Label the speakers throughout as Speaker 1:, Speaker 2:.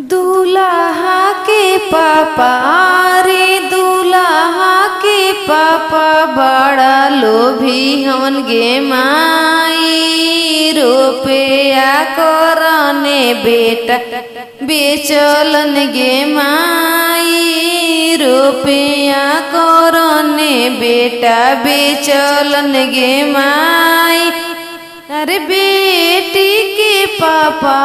Speaker 1: दूल्हा के पापा रे दूल्हा के पापा बड़ा लोभी हवन गे माई। रुपया करने बेटा बेचलन गे माई। रुपया करने बेटा बेचलन गे माई। अरे बेटी के पापा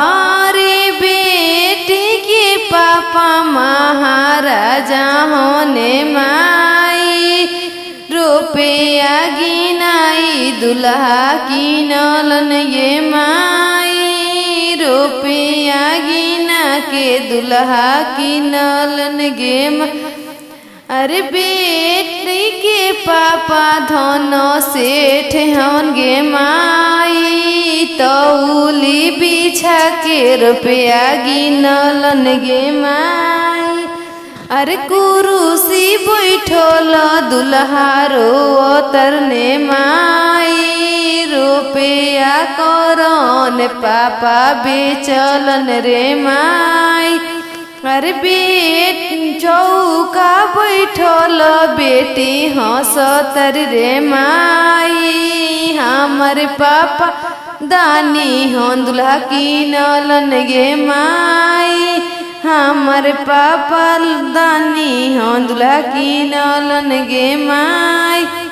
Speaker 1: रे बेटी के पापा महाराजा होने माई। रुपया गिनाई दुल्हा किनलन ये माई। रुपया गिना के दुल्हा किनलन गे माई। अरे बेटी के पापा धन सेठ हवन गे माई। तौली बिछा के रुपया गिनलन गे माई। अरे कुरुसी बैठल दुल्हा रोतरने माई। रुपया करन पापा बेचलन रे माई। अरे बेट चौका बैठल बेटी हंसतर रे माई। हमर पापा दानी हन दुल्हा किनलन गे माई। हमर पापा दानी हन दुल्हा किनलन गे माई।